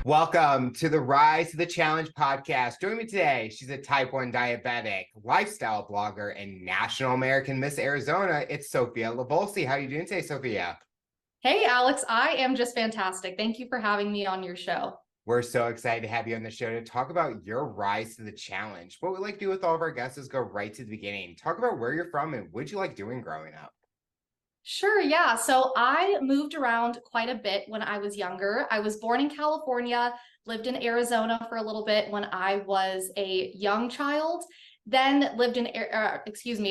Welcome to the Rise to the Challenge podcast. Joining me today, she's a type 1 diabetic, lifestyle blogger, and National American Miss Arizona. It's Sophia Livolsi. How are you doing today, Sophia? Hey, Alex, I am just fantastic. Thank you for having me on your show. We're so excited to have you on the show to talk about your rise to the challenge. What we like to do with all of our guests is go right to the beginning. Talk about where you're from and what you like doing growing up. Sure, yeah. So I moved around quite a bit when I was younger. I was born in California, lived in Arizona for a little bit when I was a young child, then lived in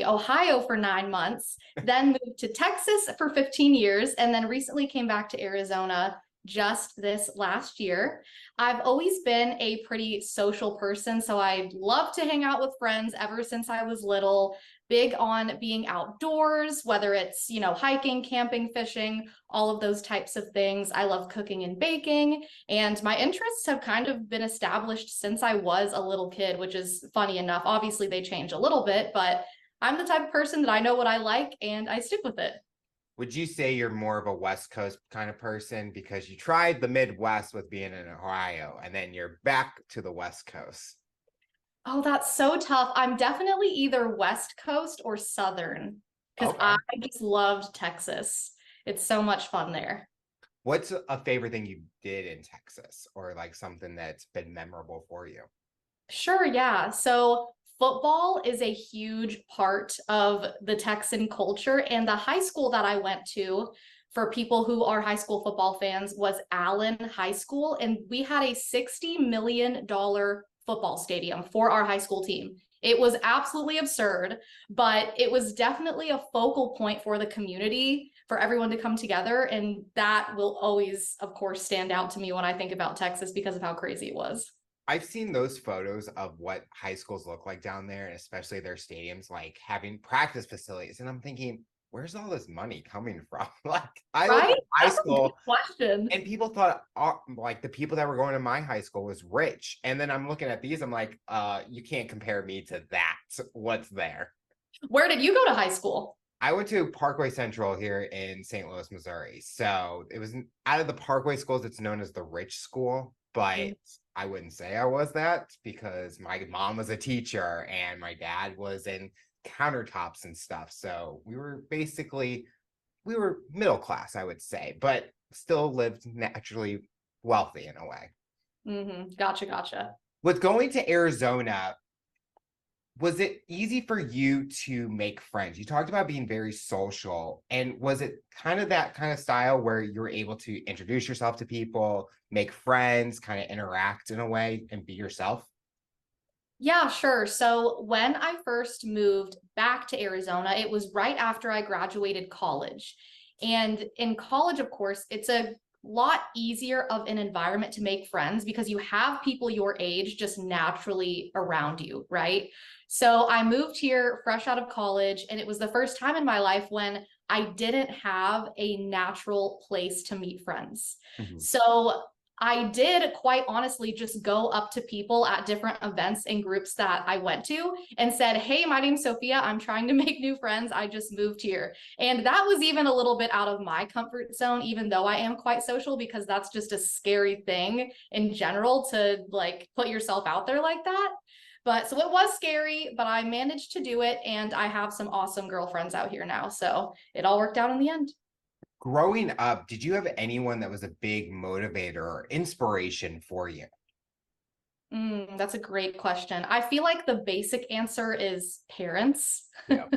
Ohio for 9 months, then moved to Texas for 15 years, and then recently came back to Arizona just this last year. I've always been a pretty social person, so I love to hang out with friends ever since I was little. Big on being outdoors, whether it's, hiking, camping, fishing, all of those types of things. I love cooking and baking, and my interests have kind of been established since I was a little kid, which is funny enough. Obviously, they change a little bit, but I'm the type of person that I know what I like and I stick with it. Would you say you're more of a West Coast kind of person because you tried the Midwest with being in Ohio and then you're back to the West Coast? Oh, that's so tough. I'm definitely either West Coast or Southern because Okay. I just loved Texas. It's so much fun there. What's a favorite thing you did in Texas or like something that's been memorable for you? Sure, yeah. So football is a huge part of the Texan culture. And the high school that I went to, for people who are high school football fans, was Allen High School. And we had a $60 million football stadium for our high school team. It was absolutely absurd, but it was definitely a focal point for the community, for everyone to come together. And that will always, of course, stand out to me when I think about Texas because of how crazy it was. I've seen those photos of what high schools look like down there, and especially their stadiums, like having practice facilities. And I'm thinking, where's all this money coming from? Like, I looked Right? at high That's a good school question. and people thought, like, the people that were going to my high school was rich. And then I'm looking at these, I'm like, you can't compare me to that. What's there? Where did you go to high school? I went to Parkway Central here in St. Louis, Missouri. So it was out of the Parkway schools, it's known as the rich school, but I wouldn't say I was that because my mom was a teacher and my dad was in countertops and stuff. So we were middle class, I would say, but still lived naturally wealthy in a way. Gotcha, gotcha. With going to Arizona, was it easy for you to make friends? You talked about being very social, and was it kind of that kind of style where you were able to introduce yourself to people, make friends, kind of interact in a way and be yourself? Yeah, sure. So when I first moved back to Arizona, it was right after I graduated college. And in college, of course, it's a lot easier of an environment to make friends because you have people your age just naturally around you, right? So I moved here fresh out of college, and it was the first time in my life when I didn't have a natural place to meet friends. Mhm. So I did quite honestly just go up to people at different events and groups that I went to and said, "Hey, my name's Sophia. I'm trying to make new friends. I just moved here." And that was even a little bit out of my comfort zone, even though I am quite social, because that's just a scary thing in general to like put yourself out there like that. But so it was scary, but I managed to do it. And I have some awesome girlfriends out here now. So it all worked out in the end. Growing up, did you have anyone that was a big motivator or inspiration for you? That's a great question. I feel like the basic answer is parents. Yeah.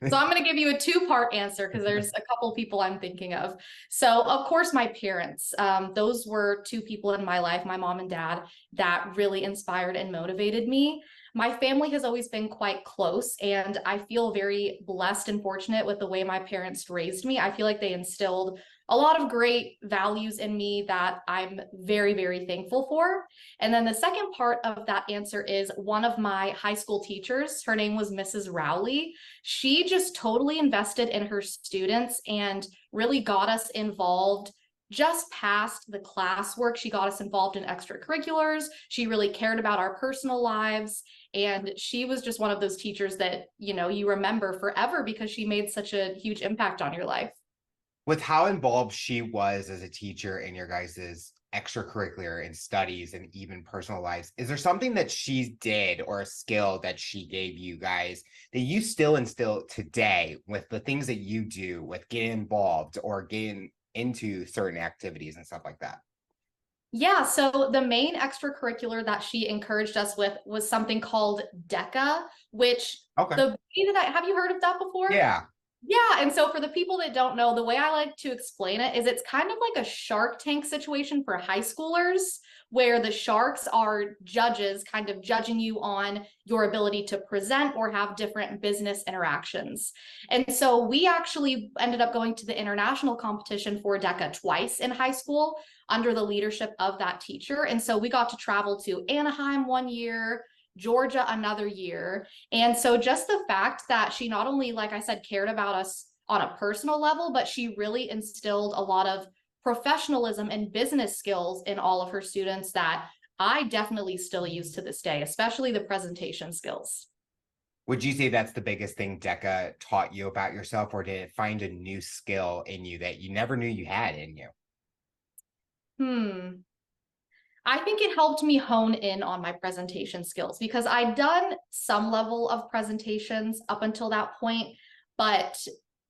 So I'm going to give you a two-part answer because there's a couple people I'm thinking of. So of course, my parents, those were two people in my life, my mom and dad, that really inspired and motivated me. My family has always been quite close, and I feel very blessed and fortunate with the way my parents raised me. I feel like they instilled a lot of great values in me that I'm very, very thankful for. And then the second part of that answer is one of my high school teachers. Her name was Mrs. Rowley. She just totally invested in her students and really got us involved just past the classwork. She got us involved in extracurriculars. She really cared about our personal lives. And she was just one of those teachers that, you remember forever because she made such a huge impact on your life. With how involved she was as a teacher in your guys's extracurricular and studies and even personal lives, is there something that she did or a skill that she gave you guys that you still instill today with the things that you do with getting involved or getting into certain activities and stuff like that? Yeah, so the main extracurricular that she encouraged us with was something called DECA, which Okay. the way that have you heard of that before? Yeah. Yeah, and so for the people that don't know, the way I like to explain it is it's kind of like a Shark Tank situation for high schoolers, where the sharks are judges kind of judging you on your ability to present or have different business interactions. And so we actually ended up going to the international competition for DECA twice in high school under the leadership of that teacher. And so we got to travel to Anaheim one year, Georgia another year. And so just the fact that she not only, like I said, cared about us on a personal level, but she really instilled a lot of professionalism and business skills in all of her students that I definitely still use to this day, especially the presentation skills. Would you say that's the biggest thing DECA taught you about yourself, or did it find a new skill in you that you never knew you had in you? I think it helped me hone in on my presentation skills because I'd done some level of presentations up until that point, but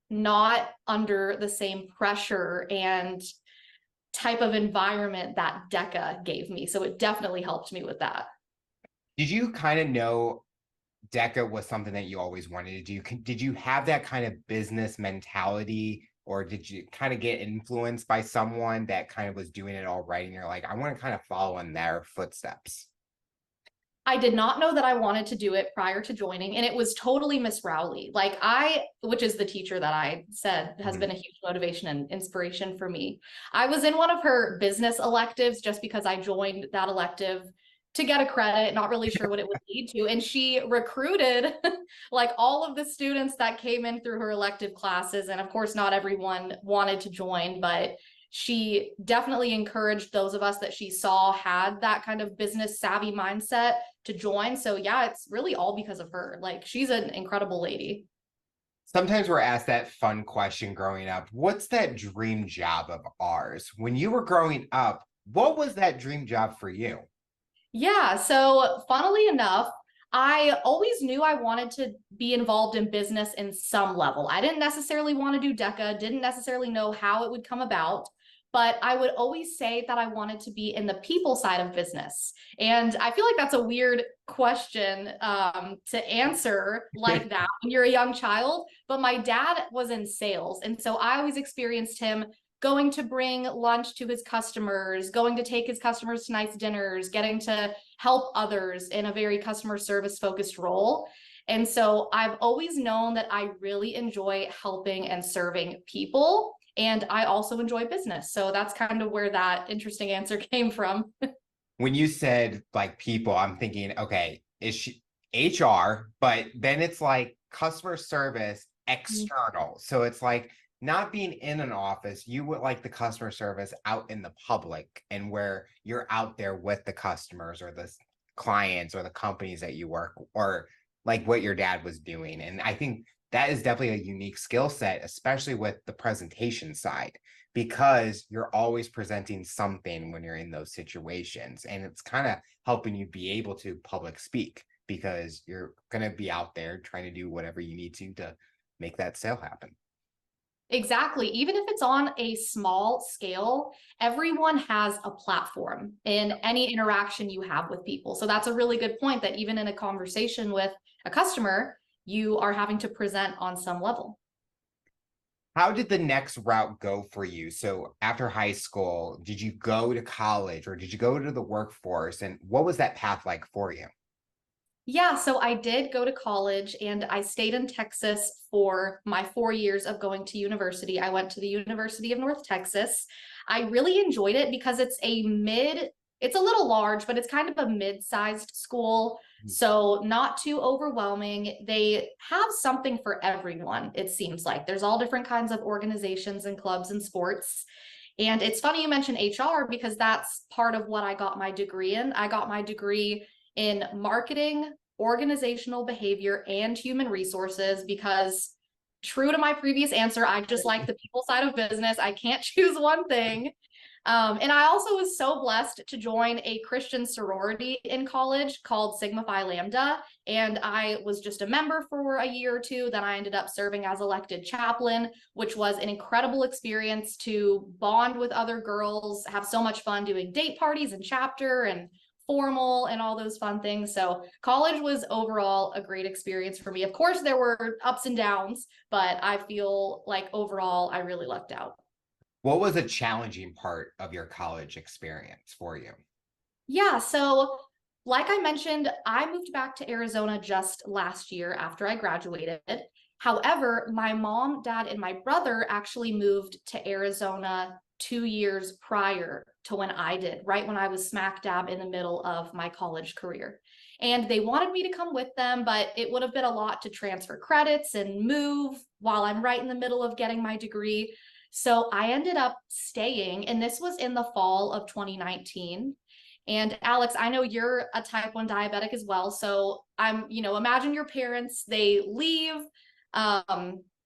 not under the same pressure and type of environment that DECA gave me. So it definitely helped me with that. Did you kind of know DECA was something that you always wanted to do? Did you have that kind of business mentality, or did you kind of get influenced by someone that kind of was doing it all right? And you're like, I want to kind of follow in their footsteps. I did not know that I wanted to do it prior to joining, and it was totally Miss Rowley. Which is the teacher that I said has been a huge motivation and inspiration for me. I was in one of her business electives just because I joined that elective to get a credit, not really sure what it would lead to. And she recruited like all of the students that came in through her elective classes. And of course, not everyone wanted to join, but she definitely encouraged those of us that she saw had that kind of business savvy mindset to join. So yeah, it's really all because of her. Like, she's an incredible lady. Sometimes we're asked that fun question growing up. What's that dream job of ours? When you were growing up, what was that dream job for you? Yeah, so funnily enough, I always knew I wanted to be involved in business in some level. I didn't necessarily want to do DECA, didn't necessarily know how it would come about, but I would always say that I wanted to be in the people side of business. And I feel like that's a weird question to answer like that when you're a young child, but my dad was in sales. And so I always experienced him going to bring lunch to his customers, going to take his customers to nice dinners, getting to help others in a very customer service focused role. And so I've always known that I really enjoy helping and serving people. And I also enjoy business. So that's kind of where that interesting answer came from. When you said like people, I'm thinking, okay, is she HR? But then it's like customer service external. So it's like not being in an office, you would like the customer service out in the public and where you're out there with the customers or the clients or the companies that you work, or like what your dad was doing. And I think that is definitely a unique skill set, especially with the presentation side, because you're always presenting something when you're in those situations. And it's kind of helping you be able to public speak because you're going to be out there trying to do whatever you need to make that sale happen. Exactly. Even if it's on a small scale, everyone has a platform in any interaction you have with people. So that's a really good point that even in a conversation with a customer, you are having to present on some level. How did the next route go for you? So after high school, did you go to college or did you go to the workforce? And what was that path like for you? Yeah, so I did go to college and I stayed in Texas for my 4 years of going to university. I went to the University of North Texas. I really enjoyed it because it's a little large, but it's kind of a mid-sized school. So not too overwhelming. They have something for everyone, it seems like. There's all different kinds of organizations and clubs and sports. And it's funny you mentioned HR because that's part of what I got my degree in. I got my degree in marketing, organizational behavior, and human resources because, true to my previous answer, I just like the people side of business. I can't choose one thing. And I also was so blessed to join a Christian sorority in college called Sigma Phi Lambda. And I was just a member for a year or two. Then I ended up serving as elected chaplain, which was an incredible experience to bond with other girls, have so much fun doing date parties and chapter and formal and all those fun things. So college was overall a great experience for me. Of course, there were ups and downs, but I feel like overall I really lucked out. What was a challenging part of your college experience for you? Yeah, so like I mentioned, I moved back to Arizona just last year after I graduated. However, my mom, dad, and my brother actually moved to Arizona 2 years prior to when I did, right when I was smack dab in the middle of my college career. And they wanted me to come with them, but it would have been a lot to transfer credits and move while I'm right in the middle of getting my degree. So I ended up staying, and this was in the fall of 2019. And Alex, I know you're a type 1 diabetic as well. So imagine your parents, they leave.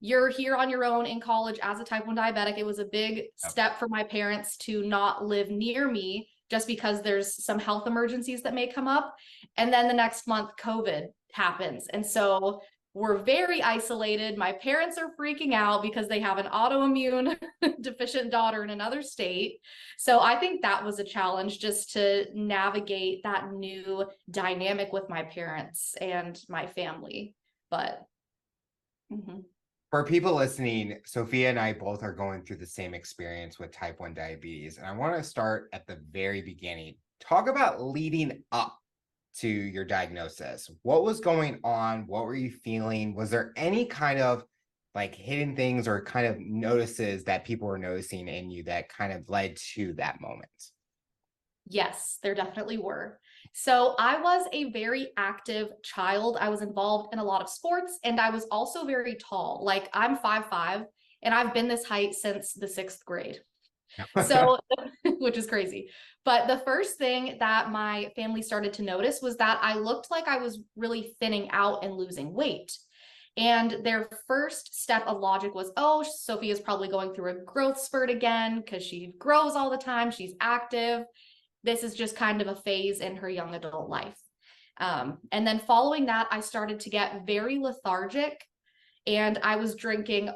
You're here on your own in college as a type 1 diabetic. It was a big step for my parents to not live near me just because there's some health emergencies that may come up. And then the next month, COVID happens. And so we're very isolated. My parents are freaking out because they have an autoimmune deficient daughter in another state. So I think that was a challenge, just to navigate that new dynamic with my parents and my family. But For people listening, Sophia and I both are going through the same experience with type 1 diabetes. And I want to start at the very beginning. Talk about leading up to your diagnosis. What was going on? What were you feeling? Was there any kind of like hidden things or kind of notices that people were noticing in you that kind of led to that moment? Yes, there definitely were. So I was a very active child. I was involved in a lot of sports, and I was also very tall. Like, I'm 5'5", and I've been this height since the 6th grade. So, which is crazy. But the first thing that my family started to notice was that I looked like I was really thinning out and losing weight. And their first step of logic was, oh, Sophia's probably going through a growth spurt again because she grows all the time. She's active. This is just kind of a phase in her young adult life. And then following that, I started to get very lethargic, and I was drinking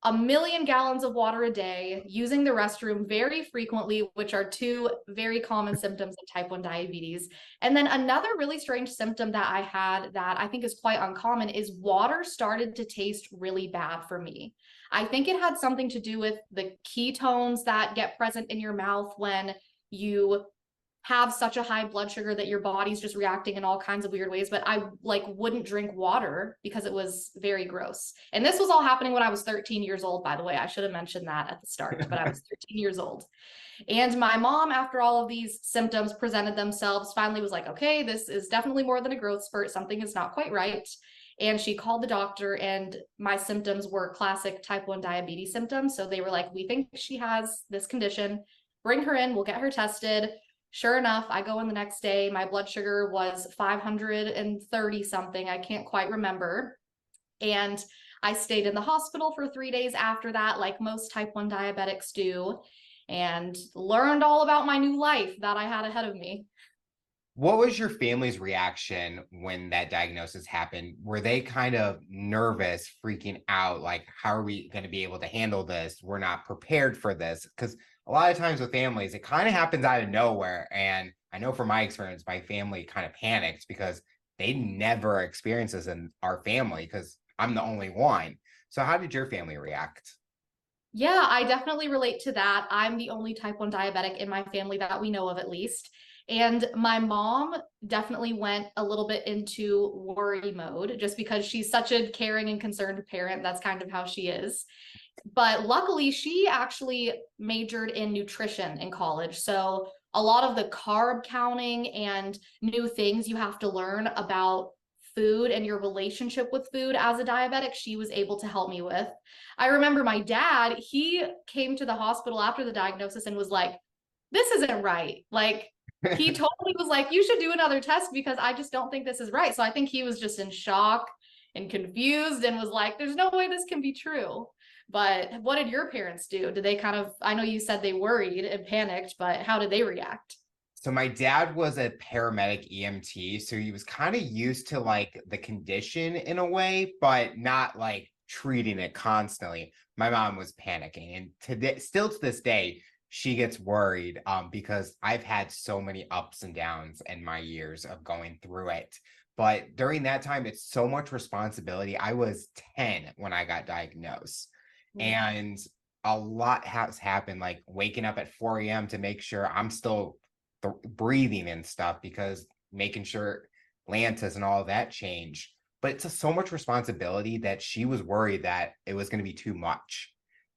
1,000,000 gallons of water a day, using the restroom very frequently, which are two very common symptoms of type 1 diabetes. And then another really strange symptom that I had that I think is quite uncommon is water started to taste really bad for me. I think it had something to do with the ketones that get present in your mouth when you have such a high blood sugar that your body's just reacting in all kinds of weird ways. But I wouldn't drink water because it was very gross. And this was all happening when I was 13 years old, by the way. I should have mentioned that at the start, but I was 13 years old. And my mom, after all of these symptoms presented themselves, finally was like, okay, this is definitely more than a growth spurt. Something is not quite right. And she called the doctor, and my symptoms were classic type 1 diabetes symptoms. So they were like, we think she has this condition. Bring her in, we'll get her tested. Sure enough, I go in the next day. My blood sugar was 530 something. I can't quite remember. And I stayed in the hospital for 3 days after that, like most type 1 diabetics do, and learned all about my new life that I had ahead of me. What was your family's reaction when that diagnosis happened? Were they kind of nervous, freaking out? Like, how are we going to be able to handle this? We're not prepared for this. Because a lot of times with families, it kind of happens out of nowhere. And I know from my experience, my family kind of panicked because they never experienced this in our family because I'm the only one. So how did your family react? Yeah, I definitely relate to that. I'm the only type 1 diabetic in my family that we know of, at least. And my mom definitely went a little bit into worry mode just because she's such a caring and concerned parent. That's kind of how she is. But luckily, she actually majored in nutrition in college. So a lot of the carb counting and new things you have to learn about food and your relationship with food as a diabetic, she was able to help me with. I remember my dad, he came to the hospital after the diagnosis and was like, this isn't right. Like, he totally was like, you should do another test because I just don't think this is right. So I think he was just in shock and confused and was like, there's no way this can be true. But what did your parents do? Did they kind of, I know you said they worried and panicked, but how did they react? So my dad was a paramedic EMT, so he was kind of used to like the condition in a way, but not like treating it constantly. My mom was panicking, and today, still to this day, she gets worried because I've had so many ups and downs in my years of going through it. But during that time, it's so much responsibility. I was 10 when I got diagnosed, Mm. and a lot has happened, like waking up at 4 a.m. to make sure I'm still breathing and stuff, because making sure Lantus and all of that change. But it's so much responsibility that she was worried that it was going to be too much.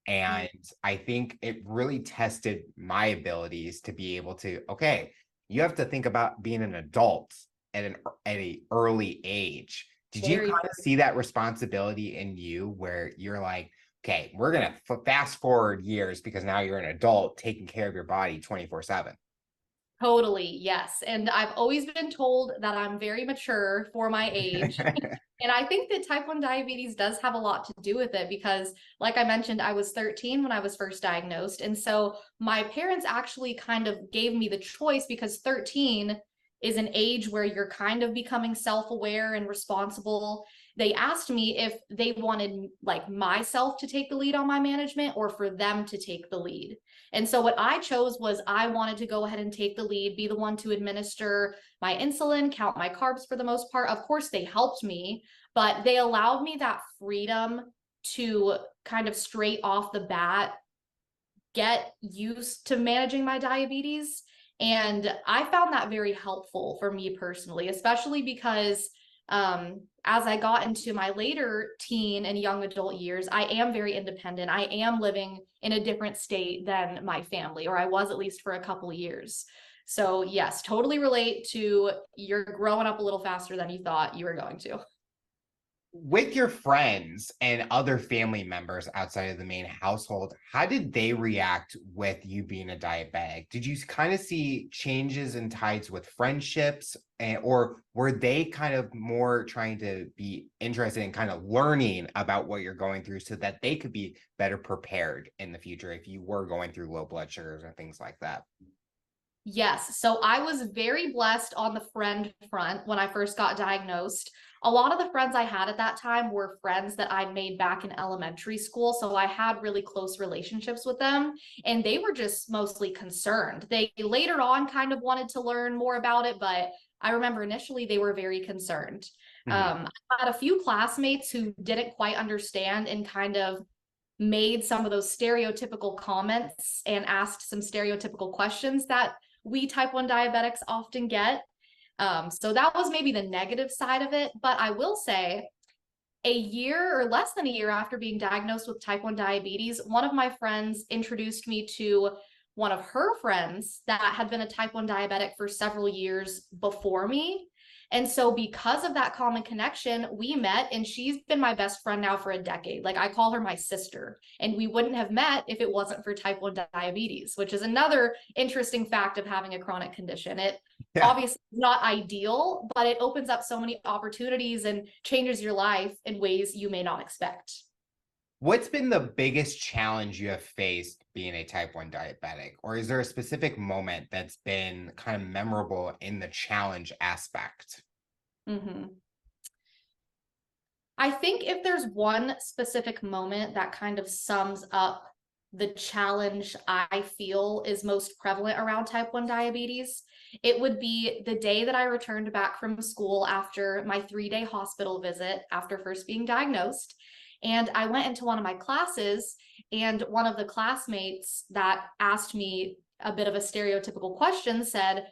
Mm. And I think it really tested my abilities to be able to, okay, you have to think about being an adult at a early age. Did you Very. kind of see that responsibility in you where you're like, okay, we're going to fast forward years because now you're an adult taking care of your body 24/7? Totally, yes. And I've always been told that I'm very mature for my age. And I think that type 1 diabetes does have a lot to do with it because, like I mentioned, I was 13 when I was first diagnosed. And so my parents actually kind of gave me the choice because 13 is an age where you're kind of becoming self-aware and responsible. They asked me if they wanted like myself to take the lead on my management or for them to take the lead. And so what I chose was I wanted to go ahead and take the lead, be the one to administer my insulin, count my carbs for the most part. Of course, they helped me, but they allowed me that freedom to kind of straight off the bat get used to managing my diabetes. And I found that very helpful for me personally, especially because as I got into my later teen and young adult years, I am very independent. I am living in a different state than my family, or I was at least for a couple of years. So, yes, totally relate to you're growing up a little faster than you thought you were going to. With your friends and other family members outside of the main household, how did they react with you being a diabetic? Did you kind of see changes in tides with friendships, or were they kind of more trying to be interested in kind of learning about what you're going through so that they could be better prepared in the future if you were going through low blood sugars or things like that? Yes. So I was very blessed on the friend front when I first got diagnosed. A lot of the friends I had at that time were friends that I made back in elementary school. So I had really close relationships with them, and they were just mostly concerned. They later on kind of wanted to learn more about it, but I remember initially they were very concerned. Mhm. I had a few classmates who didn't quite understand and kind of made some of those stereotypical comments and asked some stereotypical questions that we type 1 diabetics often get. So that was maybe the negative side of it. But I will say, a year or less than a year after being diagnosed with type 1 diabetes, one of my friends introduced me to one of her friends that had been a type 1 diabetic for several years before me. And so, because of that common connection, we met, and she's been my best friend now for a decade. Like, I call her my sister, and we wouldn't have met if it wasn't for type 1 diabetes, which is another interesting fact of having a chronic condition. It Yeah. obviously is not ideal, but it opens up so many opportunities and changes your life in ways you may not expect. What's been the biggest challenge you have faced being a type 1 diabetic? Or is there a specific moment that's been kind of memorable in the challenge aspect? Mm-hmm. I think if there's one specific moment that kind of sums up the challenge I feel is most prevalent around type 1 diabetes, it would be the day that I returned back from school after my 3-day hospital visit after first being diagnosed. And I went into one of my classes, and one of the classmates that asked me a bit of a stereotypical question said,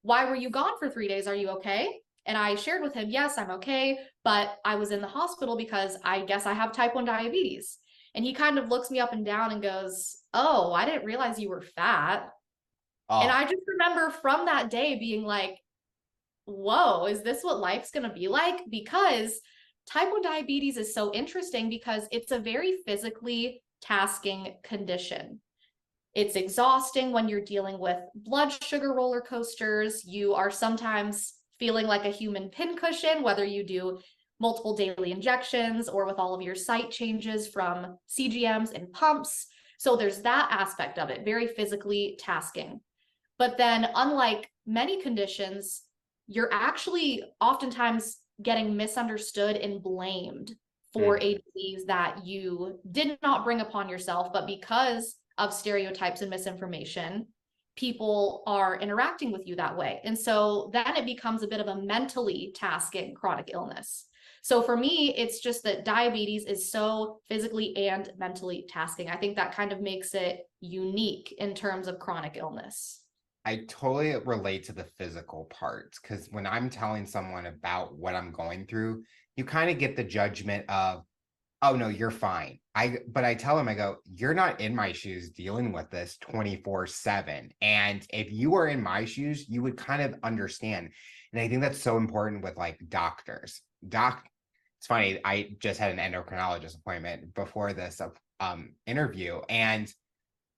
"Why were you gone for 3 days? Are you okay?" And I shared with him, "Yes, I'm okay, but I was in the hospital because I guess I have type 1 diabetes." And he kind of looks me up and down and goes, "Oh, I didn't realize you were fat." And Oh, I just remember from that day being like, whoa, is this what life's going to be like? Because type 1 diabetes is so interesting because it's a very physically tasking condition. It's exhausting when you're dealing with blood sugar roller coasters. You are sometimes feeling like a human pincushion, whether you do multiple daily injections or with all of your site changes from CGMs and pumps. So there's that aspect of it, very physically tasking. But then, unlike many conditions, you're actually oftentimes getting misunderstood and blamed for a disease that you did not bring upon yourself, but because of stereotypes and misinformation, people are interacting with you that way. And so then it becomes a bit of a mentally tasking chronic illness. So for me, it's just that diabetes is so physically and mentally tasking. I think that kind of makes it unique in terms of chronic illness. I totally relate to the physical parts because when I'm telling someone about what I'm going through, you kind of get the judgment of, oh no, you're fine. But I tell them, I go, you're not in my shoes dealing with this 24/7. And if you were in my shoes, you would kind of understand. And I think that's so important with like doctors. It's funny, I just had an endocrinologist appointment before this interview, and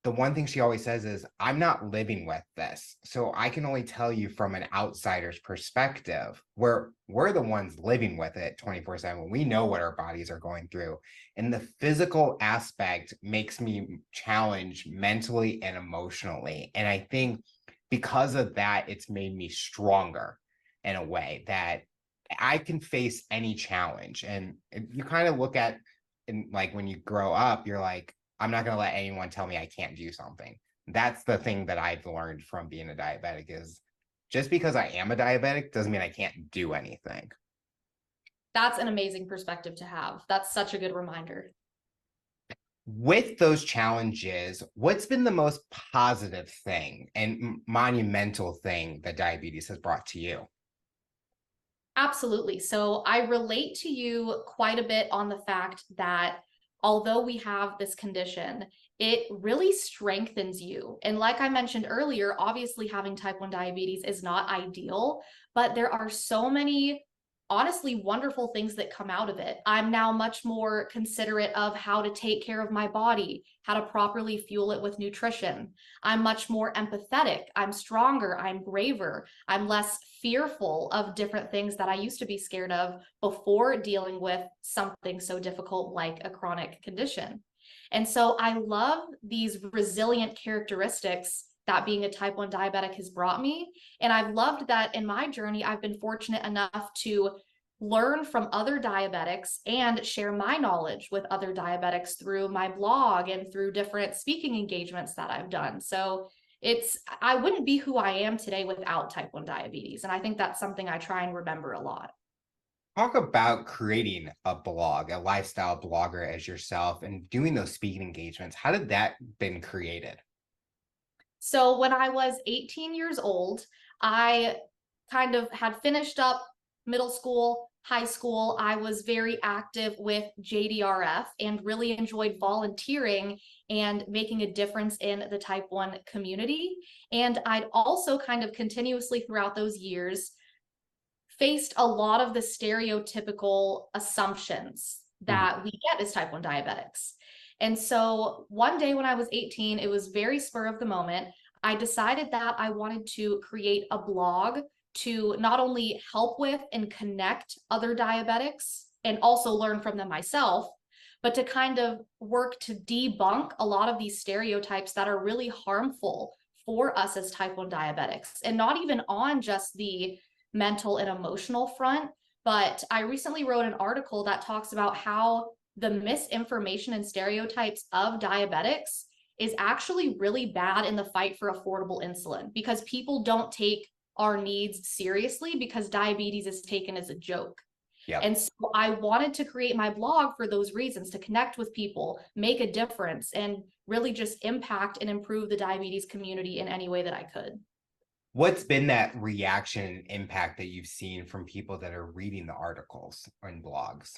the one thing she always says is, I'm not living with this. So I can only tell you from an outsider's perspective, where we're the ones living with it 24/7. We know what our bodies are going through. And the physical aspect makes me challenged mentally and emotionally. And I think because of that, it's made me stronger in a way that I can face any challenge. And you kind of look at, and like when you grow up, you're like, I'm not going to let anyone tell me I can't do something. That's the thing that I've learned from being a diabetic is just because I am a diabetic doesn't mean I can't do anything. That's an amazing perspective to have. That's such a good reminder. With those challenges, what's been the most positive thing and monumental thing that diabetes has brought to you? Absolutely. So I relate to you quite a bit on the fact that although we have this condition, it really strengthens you. And like I mentioned earlier, obviously having type 1 diabetes is not ideal, but there are so many honestly wonderful things that come out of it. I'm now much more considerate of how to take care of my body, how to properly fuel it with nutrition. I'm much more empathetic. I'm stronger. I'm braver. I'm less fearful of different things that I used to be scared of before dealing with something so difficult like a chronic condition. And so I love these resilient characteristics that being a type 1 diabetic has brought me. And I've loved that in my journey, I've been fortunate enough to learn from other diabetics and share my knowledge with other diabetics through my blog and through different speaking engagements that I've done. So I wouldn't be who I am today without type 1 diabetes. And I think that's something I try and remember a lot. Talk about creating a blog, a lifestyle blogger as yourself and doing those speaking engagements. How did that been created? So when I was 18 years old, I kind of had finished up middle school, high school. I was very active with JDRF and really enjoyed volunteering and making a difference in the type 1 community. And I'd also kind of continuously throughout those years faced a lot of the stereotypical assumptions that we get as type 1 diabetics. And so one day when I was 18, it was very spur of the moment. I decided that I wanted to create a blog to not only help with and connect other diabetics and also learn from them myself, but to kind of work to debunk a lot of these stereotypes that are really harmful for us as type 1 diabetics. And not even on just the mental and emotional front, but I recently wrote an article that talks about how the misinformation and stereotypes of diabetics is actually really bad in the fight for affordable insulin because people don't take our needs seriously because diabetes is taken as a joke. Yep. And so I wanted to create my blog for those reasons, to connect with people, make a difference, and really just impact and improve the diabetes community in any way that I could. What's been that reaction and impact that you've seen from people that are reading the articles and blogs?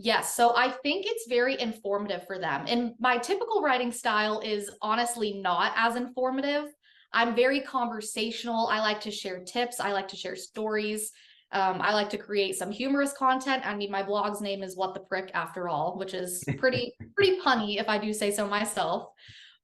Yes, so I think it's very informative for them. And my typical writing style is honestly not as informative. I'm very conversational. I like to share tips. I like to share stories. I like to create some humorous content. I mean, my blog's name is What the Prick after all, which is pretty punny if I do say so myself.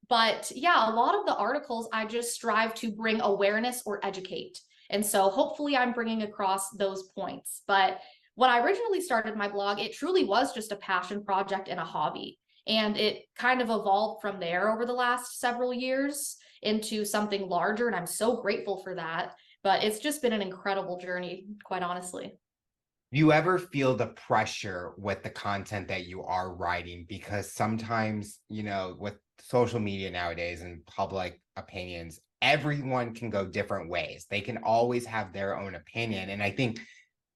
But yeah, a lot of the articles I just strive to bring awareness or educate. And so hopefully I'm bringing across those points. But when I originally started my blog, it truly was just a passion project and a hobby. And it kind of evolved from there over the last several years into something larger. And I'm so grateful for that. But it's just been an incredible journey, quite honestly. Do you ever feel the pressure with the content that you are writing? Because sometimes, with social media nowadays and public opinions, everyone can go different ways. They can always have their own opinion. And I think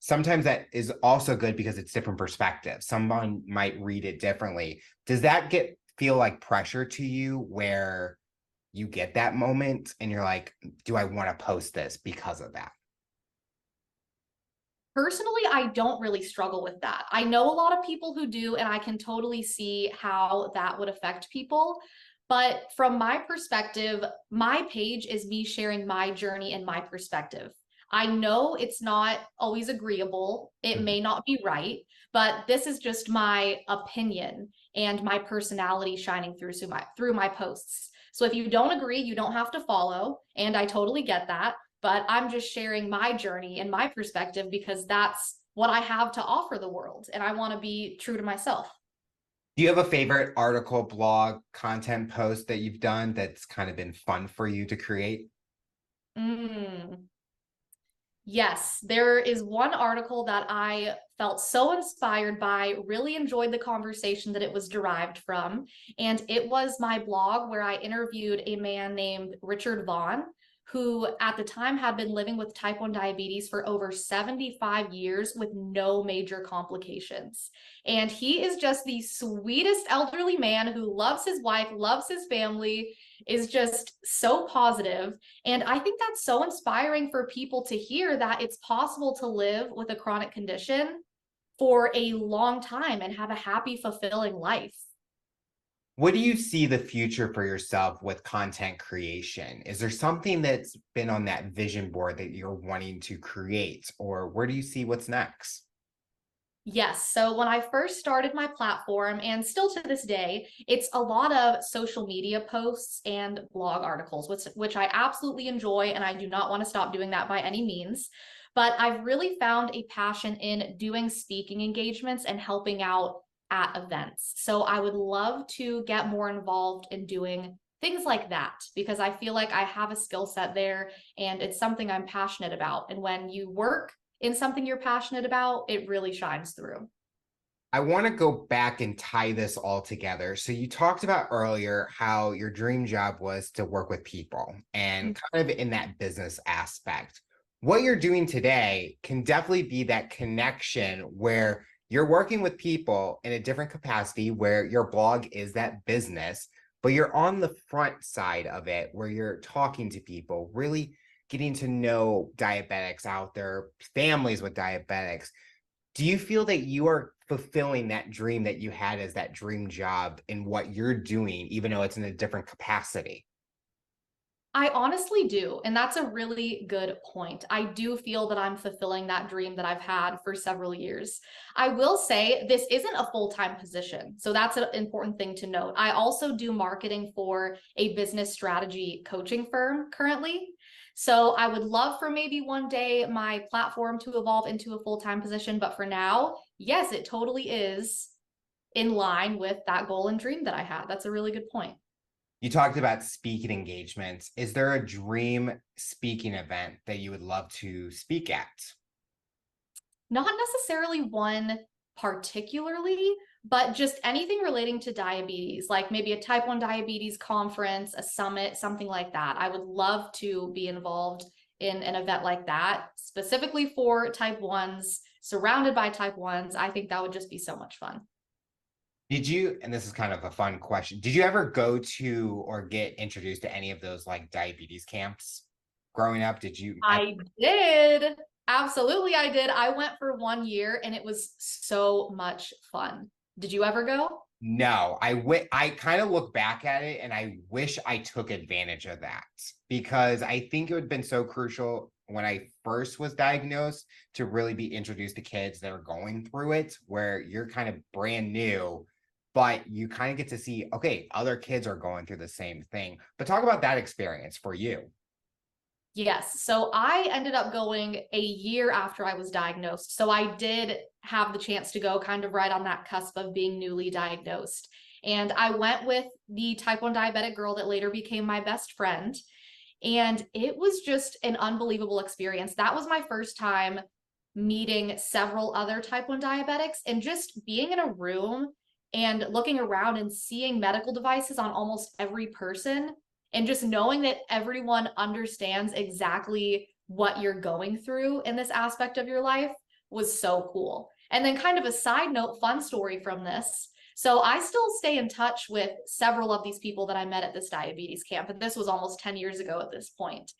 sometimes that is also good because it's different perspectives. Someone might read it differently. Does that feel like pressure to you where you get that moment and you're like, do I want to post this because of that? Personally, I don't really struggle with that. I know a lot of people who do, and I can totally see how that would affect people. But from my perspective, my page is me sharing my journey and my perspective. I know it's not always agreeable. It Mhm. may not be right, but this is just my opinion and my personality shining through my posts. So if you don't agree, you don't have to follow, and I totally get that, but I'm just sharing my journey and my perspective because that's what I have to offer the world. And I want to be true to myself. Do you have a favorite article, blog, content post that you've done that's kind of been fun for you to create? Mm. Yes, there is one article that I felt so inspired by, really enjoyed the conversation that it was derived from. And it was my blog where I interviewed a man named Richard Vaughn, who at the time had been living with type 1 diabetes for over 75 years with no major complications. And he is just the sweetest elderly man who loves his wife, loves his family, is just so positive. And I think that's so inspiring for people to hear that it's possible to live with a chronic condition for a long time and have a happy, fulfilling life. What do you see the future for yourself with content creation? Is there something that's been on that vision board that you're wanting to create, or where do you see what's next? Yes. So when I first started my platform, and still to this day, it's a lot of social media posts and blog articles, which I absolutely enjoy. And I do not want to stop doing that by any means. But I've really found a passion in doing speaking engagements and helping out at events. So I would love to get more involved in doing things like that because I feel like I have a skill set there and it's something I'm passionate about. And when you work in something you're passionate about, it really shines through. I want to go back and tie this all together. So you talked about earlier how your dream job was to work with people and kind of in that business aspect. What you're doing today can definitely be that connection where you're working with people in a different capacity where your blog is that business, but you're on the front side of it where you're talking to people, really getting to know diabetics out there, families with diabetics. Do you feel that you are fulfilling that dream that you had as that dream job in what you're doing, even though it's in a different capacity? I honestly do. And that's a really good point. I do feel that I'm fulfilling that dream that I've had for several years. I will say this isn't a full time position. So that's an important thing to note. I also do marketing for a business strategy coaching firm currently. So I would love for maybe one day my platform to evolve into a full time position. But for now, yes, it totally is in line with that goal and dream that I had. That's a really good point. You talked about speaking engagements. Is there a dream speaking event that you would love to speak at? Not necessarily one particularly, but just anything relating to diabetes, like maybe a type 1 diabetes conference, a summit, something like that. I would love to be involved in an event like that, specifically for type 1s, surrounded by type 1s. I think that would just be so much fun. Did you, and this is kind of a fun question, did you ever go to or get introduced to any of those like diabetes camps growing up? Did you I did. Absolutely, I did. I went for 1 year and it was so much fun. Did you ever go? No, I kind of look back at it and I wish I took advantage of that because I think it would have been so crucial when I first was diagnosed to really be introduced to kids that are going through it, where you're kind of brand new, but you kind of get to see, okay, other kids are going through the same thing. But talk about that experience for you. Yes. So I ended up going a year after I was diagnosed. So I did have the chance to go kind of right on that cusp of being newly diagnosed. And I went with the type 1 diabetic girl that later became my best friend. And it was just an unbelievable experience. That was my first time meeting several other type 1 diabetics, and just being in a room and looking around and seeing medical devices on almost every person, and just knowing that everyone understands exactly what you're going through in this aspect of your life was so cool. And then, kind of a side note, fun story from this. So I still stay in touch with several of these people that I met at this diabetes camp, and this was almost 10 years ago at this point.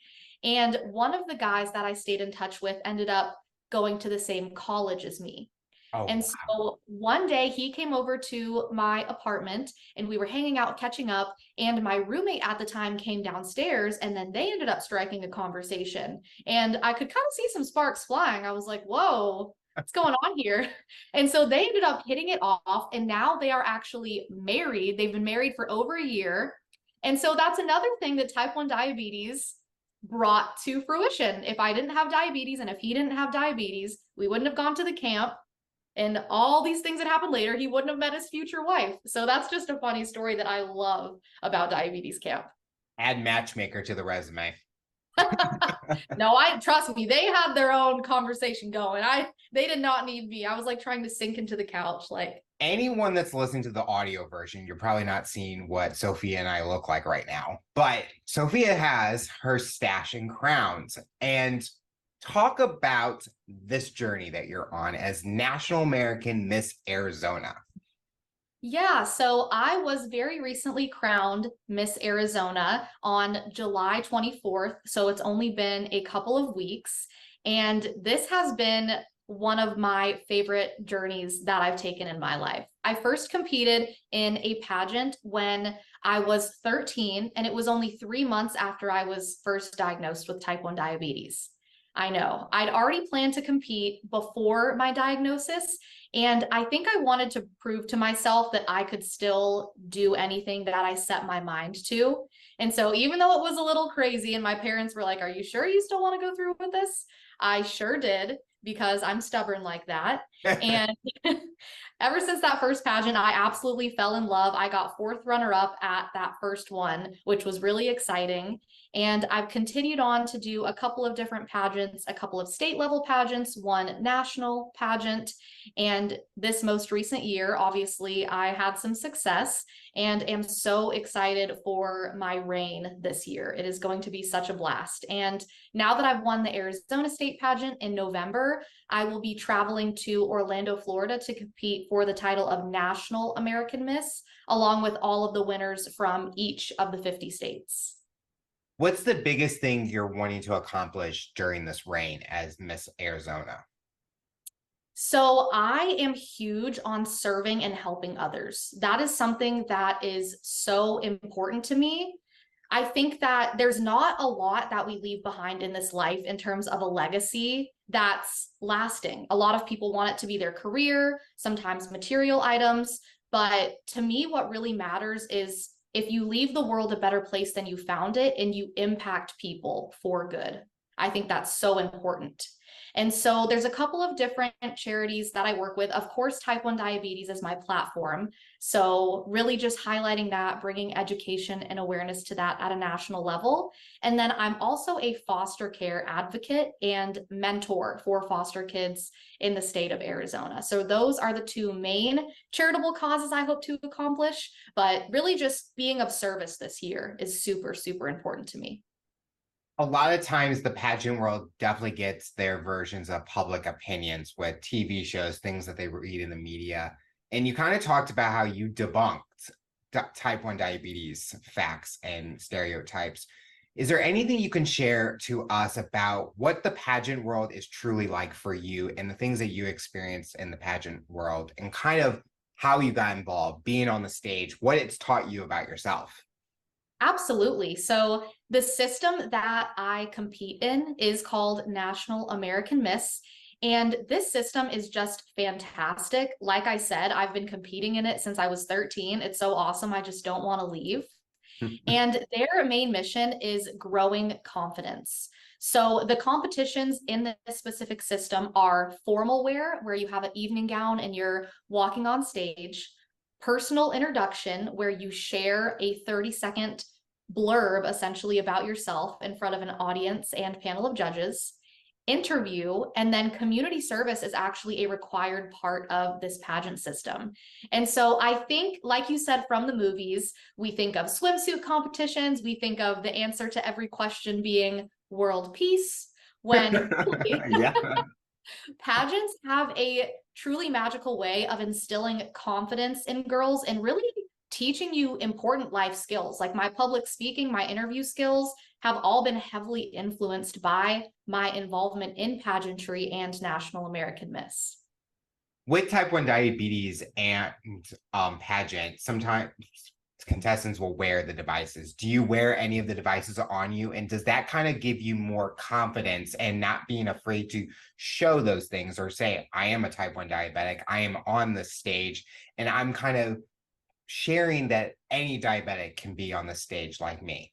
And one of the guys that I stayed in touch with ended up going to the same college as me. Oh, And wow. so one day he came over to my apartment and we were hanging out, catching up. And my roommate at the time came downstairs, and then they ended up striking a conversation. And I could kind of see some sparks flying. I was like, whoa, what's going on here? And so they ended up hitting it off. And now they are actually married. They've been married for over a year. And so that's another thing that type 1 diabetes brought to fruition. If I didn't have diabetes and if he didn't have diabetes, we wouldn't have gone to the camp, and all these things that happened later, he wouldn't have met his future wife. So that's just a funny story that I love about diabetes camp. Add matchmaker to the resume. No, I trust me, they had their own conversation going. They did not need me. I was like trying to sink into the couch. Like, Anyone that's listening to the audio version, you're probably not seeing what Sophia and I look like right now. But Sophia has her stash and crowns. And talk about this journey that you're on as National American Miss Arizona. yeah, so I was very recently crowned Miss Arizona on July 24th. So it's only been a couple of weeks. And this has been one of my favorite journeys that I've taken in my life. I first competed in a pageant when I was 13, and it was only 3 months after I was first diagnosed with type 1 diabetes. I know. I'd already planned to compete before my diagnosis, and I think I wanted to prove to myself that I could still do anything that I set my mind to. And so, even though it was a little crazy, and my parents were like, "Are you sure you still want to go through with this?" I sure did, because I'm stubborn like that. And ever since that first pageant, I absolutely fell in love. I got fourth runner up at that first one, which was really exciting. And I've continued on to do a couple of different pageants, a couple of state level pageants, one national pageant. And this most recent year, obviously, I had some success and am so excited for my reign this year. It is going to be such a blast. And now that I've won the Arizona State pageant in November, I will be traveling to Orlando, Florida to compete for the title of National American Miss, along with all of the winners from each of the 50 states. What's the biggest thing you're wanting to accomplish during this reign as Miss Arizona? So I am huge on serving and helping others. That is something that is so important to me. I think that there's not a lot that we leave behind in this life in terms of a legacy that's lasting. A lot of people want it to be their career, sometimes material items. But to me, what really matters is if you leave the world a better place than you found it and you impact people for good. I think that's so important. And so there's a couple of different charities that I work with. Of course, type 1 diabetes is my platform. So really just highlighting that, bringing education and awareness to that at a national level. And then I'm also a foster care advocate and mentor for foster kids in the state of Arizona. So those are the two main charitable causes I hope to accomplish. But really just being of service this year is super, super important to me. A lot of times the pageant world definitely gets their versions of public opinions with TV shows, things that they read in the media. And you kind of talked about how you debunked type 1 diabetes facts and stereotypes. Is there anything you can share to us about what the pageant world is truly like for you and the things that you experienced in the pageant world and kind of how you got involved, being on the stage, what it's taught you about yourself? Absolutely. So the system that I compete in is called National American Miss. And this system is just fantastic. Like I said, I've been competing in it since I was 13. It's so awesome. I just don't want to leave. And their main mission is growing confidence. So the competitions in this specific system are formal wear, where you have an evening gown and you're walking on stage, personal introduction, where you share a 30-second blurb essentially about yourself in front of an audience and panel of judges, interview, and then community service is actually a required part of this pageant system. And so I think, like you said, from the movies, we think of swimsuit competitions, we think of the answer to every question being world peace, when really, Yeah. pageants have a truly magical way of instilling confidence in girls and really teaching you important life skills. Like my public speaking, my interview skills have all been heavily influenced by my involvement in pageantry and National American Miss. With type 1 diabetes and pageant, sometimes contestants will wear the devices. Do you wear any of the devices on you? And does that kind of give you more confidence and not being afraid to show those things or say, I am a type 1 diabetic, I am on the stage, and I'm kind of sharing that any diabetic can be on the stage like me?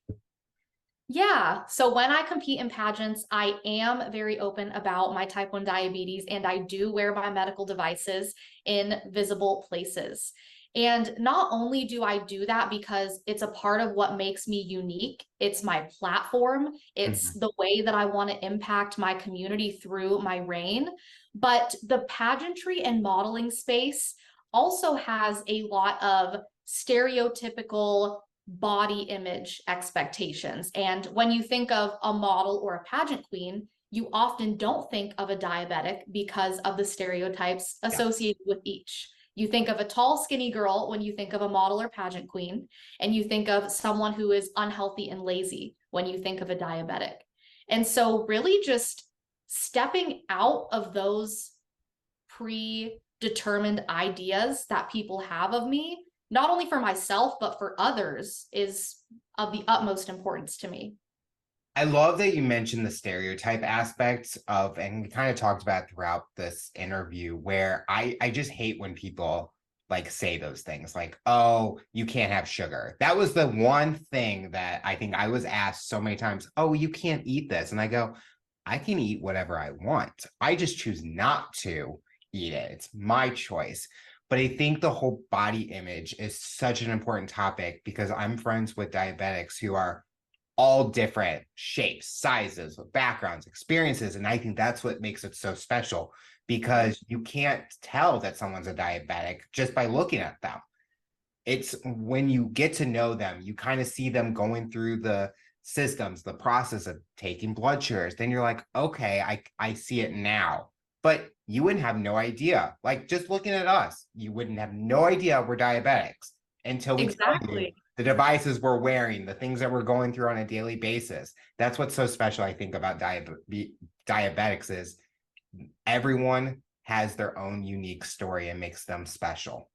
Yeah. So when I compete in pageants, I am very open about my type 1 diabetes, and I do wear my medical devices in visible places. And not only do I do that because it's a part of what makes me unique, it's my platform, it's Mhm. the way that I want to impact my community through my reign, but the pageantry and modeling space also has a lot of stereotypical body image expectations. And when you think of a model or a pageant queen, you often don't think of a diabetic because of the stereotypes Yeah. associated with each. You think of a tall, skinny girl when you think of a model or pageant queen, and you think of someone who is unhealthy and lazy when you think of a diabetic. And so, really, just stepping out of those predetermined ideas that people have of me, not only for myself, but for others, is of the utmost importance to me. I love that you mentioned the stereotype aspects of, and we kind of talked about throughout this interview, where I just hate when people like say those things like, oh, you can't have sugar. That was the one thing that I think I was asked so many times, oh, you can't eat this. And I go, I can eat whatever I want. I just choose not to eat it. It's my choice. But I think the whole body image is such an important topic because I'm friends with diabetics who are all different shapes, sizes, backgrounds, experiences. And I think that's what makes it so special because you can't tell that someone's a diabetic just by looking at them. It's when you get to know them, you kind of see them going through the systems, the process of taking blood sugars. Then you're like, okay, I see it now. But you wouldn't have no idea. Like just looking at us, you wouldn't have no idea we're diabetics until we tell you Exactly. the devices we're wearing, the things that we're going through on a daily basis. That's what's so special, I think, about diabetics is everyone has their own unique story and makes them special.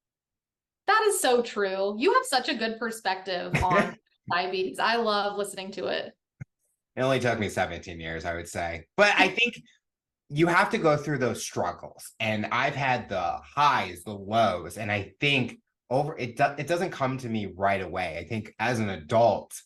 That is so true. You have such a good perspective on diabetes. I love listening to it. It only took me 17 years, I would say. But I think you have to go through those struggles. And I've had the highs, the lows, and I think it doesn't come to me right away. I think as an adult,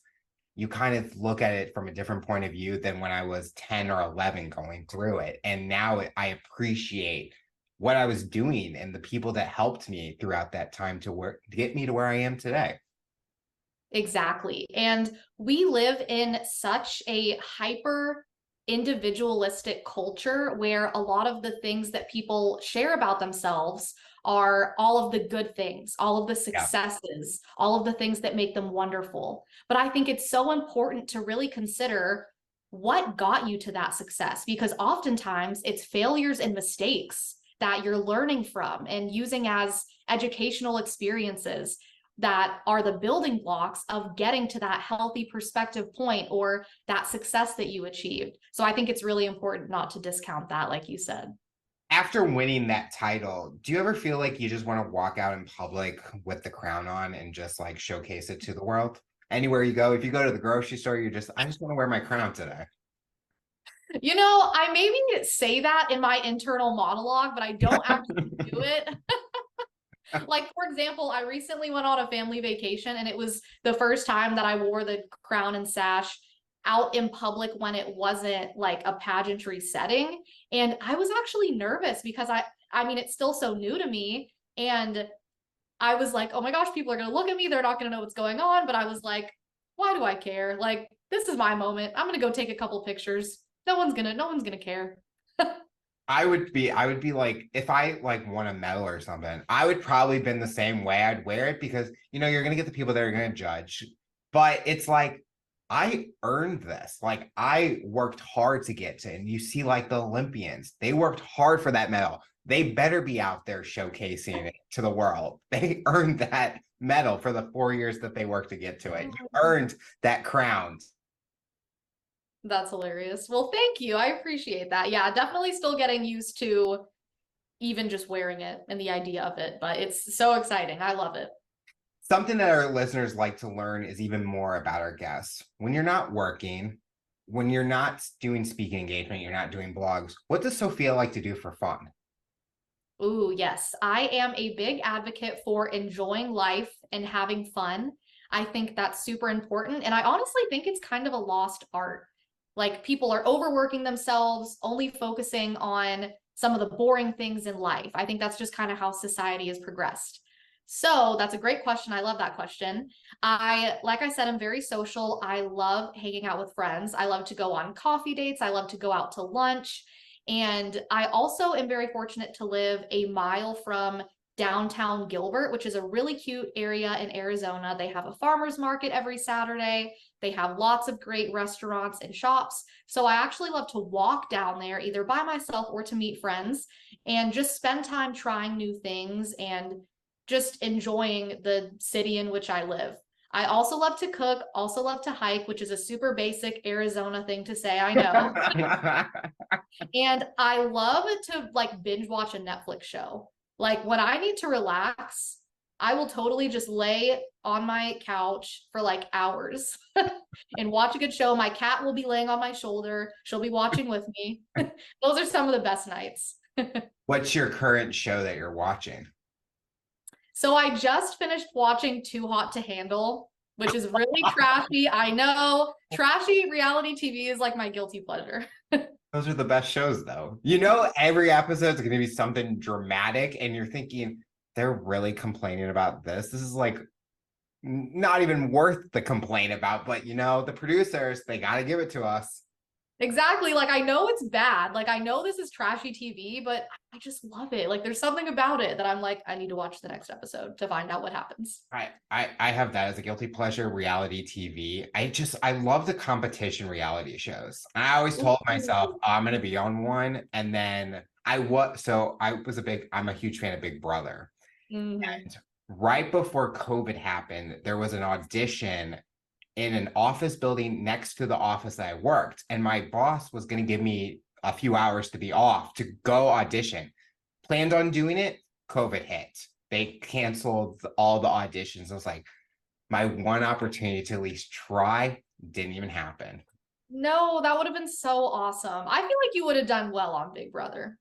you kind of look at it from a different point of view than when I was 10 or 11 going through it. And now I appreciate what I was doing and the people that helped me throughout that time to get me to where I am today. Exactly. And we live in such a hyper individualistic culture where a lot of the things that people share about themselves are all of the good things, all of the Yeah. successes, all of the things that make them wonderful. But I think it's so important to really consider what got you to that success, because oftentimes it's failures and mistakes that you're learning from and using as educational experiences that are the building blocks of getting to that healthy perspective point or that success that you achieved. So I think it's really important not to discount that, like you said. After winning that title, do you ever feel like you just want to walk out in public with the crown on and just like showcase it to the world? Anywhere you go, if you go to the grocery store, I just want to wear my crown today. You know, I maybe say that in my internal monologue, but I don't actually do it. Like, for example, I recently went on a family vacation and it was the first time that I wore the crown and sash out in public when it wasn't like a pageantry setting. And I was actually nervous because I mean, it's still so new to me. And I was like, oh my gosh, people are going to look at me. They're not going to know what's going on. But I was like, why do I care? Like, this is my moment. I'm going to go take a couple pictures. No one's going to care. I would be like, if I like won a medal or something, I would probably been the same way. I'd wear it because you're gonna get the people that are gonna judge. But it's like I earned this. Like I worked hard to get to, and you see like the Olympians, they worked hard for that medal. They better be out there showcasing it to the world. They earned that medal for the 4 years that they worked to get to it. You earned that crown. That's hilarious. Well, thank you. I appreciate that. Yeah, definitely still getting used to even just wearing it and the idea of it, but it's so exciting. I love it. Something that our listeners like to learn is even more about our guests. When you're not working, when you're not doing speaking engagement, you're not doing blogs, what does Sophia like to do for fun? Ooh, yes. I am a big advocate for enjoying life and having fun. I think that's super important. And I honestly think it's kind of a lost art. Like people are overworking themselves, only focusing on some of the boring things in life. I think that's just kind of how society has progressed. So that's a great question. I love that question. Like I said, I'm very social. I love hanging out with friends. I love to go on coffee dates. I love to go out to lunch. And I also am very fortunate to live a mile from downtown Gilbert, which is a really cute area in Arizona. They have a farmer's market every Saturday. They have lots of great restaurants and shops. So I actually love to walk down there either by myself or to meet friends and just spend time trying new things and just enjoying the city in which I live. I also love to cook, also love to hike, which is a super basic Arizona thing to say, I know. And I love to like binge watch a Netflix show. Like when I need to relax, I will totally just lay on my couch for like hours and watch a good show. My cat will be laying on my shoulder. She'll be watching with me. Those are some of the best nights. What's your current show that you're watching? So I just finished watching Too Hot to Handle, which is really trashy. I know trashy reality TV is like my guilty pleasure. Those are the best shows, though. Every episode is going to be something dramatic, and you're thinking, they're really complaining about this. This is like not even worth the complaint about, but the producers, they got to give it to us. Exactly. Like I know it's bad. Like I know this is trashy TV, but I just love it. Like there's something about it that I'm like, I need to watch the next episode to find out what happens. I have that as a guilty pleasure, reality TV. I love the competition reality shows. I always told myself, oh, I'm gonna be on one. And then I'm a huge fan of Big Brother. Mhm. And right before COVID happened, there was an audition in an office building next to the office that I worked. And my boss was going to give me a few hours to be off to go audition. Planned on doing it, COVID hit. They canceled all the auditions. I was like, my one opportunity to at least try didn't even happen. No, that would have been so awesome. I feel like you would have done well on Big Brother.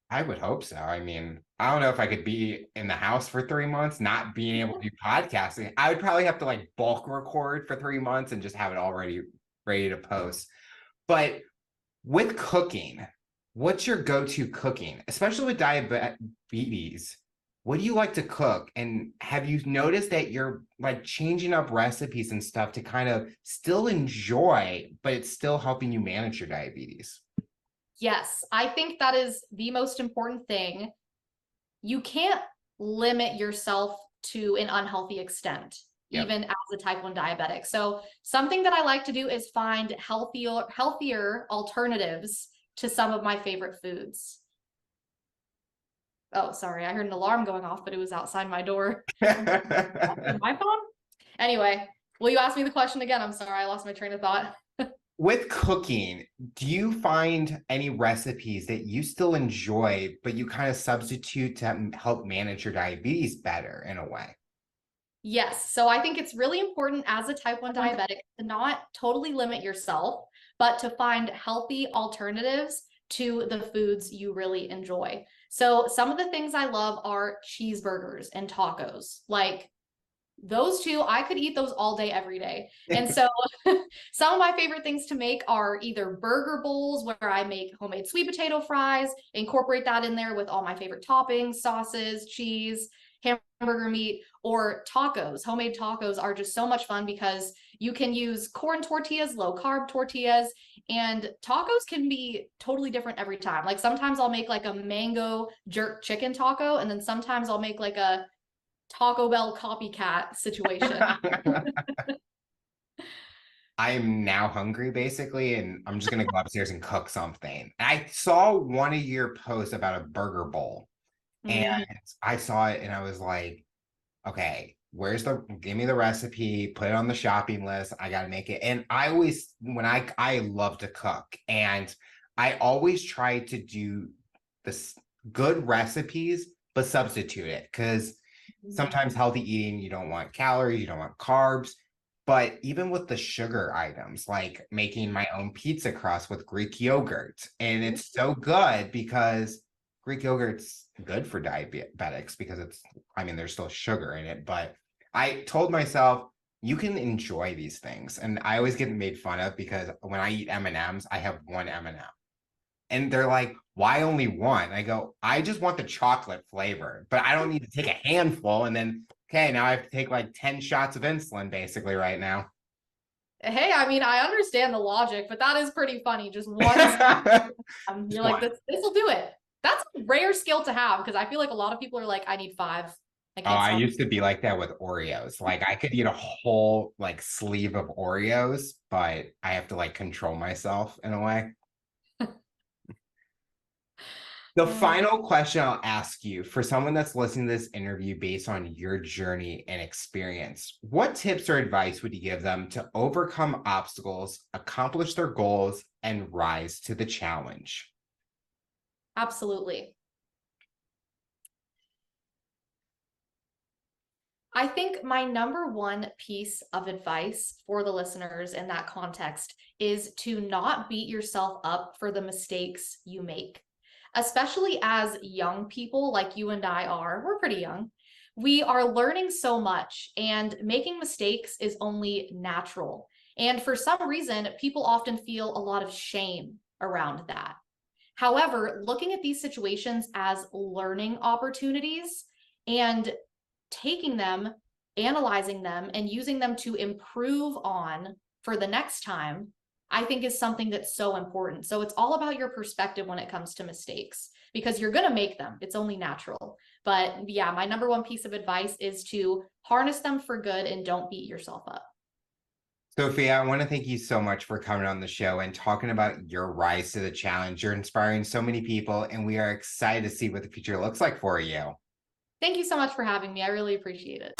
I would hope so. I mean, I don't know if I could be in the house for 3 months, not being able to do podcasting. I would probably have to like bulk record for 3 months and just have it already ready to post. But with cooking, what's your go-to cooking, especially with diabetes? What do you like to cook? And have you noticed that you're like changing up recipes and stuff to kind of still enjoy, but it's still helping you manage your diabetes? Yes, I think that is the most important thing. You can't limit yourself to an unhealthy extent, Yep. even as a type 1 diabetic. So something that I like to do is find healthier alternatives to some of my favorite foods. Oh, sorry, I heard an alarm going off, but it was outside my door. My phone? Anyway, will you ask me the question again? I'm sorry, I lost my train of thought. With cooking, do you find any recipes that you still enjoy, but you kind of substitute to help manage your diabetes better in a way? Yes. So I think it's really important as a type 1 diabetic to not totally limit yourself, but to find healthy alternatives to the foods you really enjoy. So some of the things I love are cheeseburgers and tacos. Like those two, I could eat those all day, every day. And so some of my favorite things to make are either burger bowls where I make homemade sweet potato fries, incorporate that in there with all my favorite toppings, sauces, cheese, hamburger meat, or tacos. Homemade tacos are just so much fun because you can use corn tortillas, low carb tortillas, and tacos can be totally different every time. Like sometimes I'll make like a mango jerk chicken taco, and then sometimes I'll make like a Taco Bell copycat situation. I'm now hungry basically, and I'm just gonna go upstairs and cook something. I saw one of your posts about a burger bowl, and I saw it and I was like, okay, give me the recipe, put it on the shopping list. I gotta make it. And I always, when I love to cook, and I always try to do this good recipes, but substitute it because sometimes healthy eating, you don't want calories, you don't want carbs. But even with the sugar items, like making my own pizza crust with Greek yogurt, and it's so good because Greek yogurt's good for diabetics because there's still sugar in it. But I told myself, you can enjoy these things. And I always get made fun of because when I eat M&Ms, I have one M&M. And they're like, why only one? I go, I just want the chocolate flavor, but I don't need to take a handful and then, okay, now I have to take like 10 shots of insulin basically right now. Hey, I mean, I understand the logic, but that is pretty funny. Just one, you're like, this will do it. That's a rare skill to have because I feel like a lot of people are like, I need 5. I used to be like that with Oreos. Like I could eat a whole like sleeve of Oreos, but I have to like control myself in a way. The final question I'll ask you for someone that's listening to this interview based on your journey and experience, what tips or advice would you give them to overcome obstacles, accomplish their goals, and rise to the challenge? Absolutely. I think my number one piece of advice for the listeners in that context is to not beat yourself up for the mistakes you make. Especially as young people like you and I are, we're pretty young. We are learning so much, and making mistakes is only natural. And for some reason, people often feel a lot of shame around that. However, looking at these situations as learning opportunities and taking them, analyzing them, and using them to improve on for the next time, I think is something that's so important. So it's all about your perspective when it comes to mistakes because you're going to make them. It's only natural. But yeah, my number one piece of advice is to harness them for good and don't beat yourself up. Sophia, I want to thank you so much for coming on the show and talking about your rise to the challenge. You're inspiring so many people, and we are excited to see what the future looks like for you. Thank you so much for having me. I really appreciate it.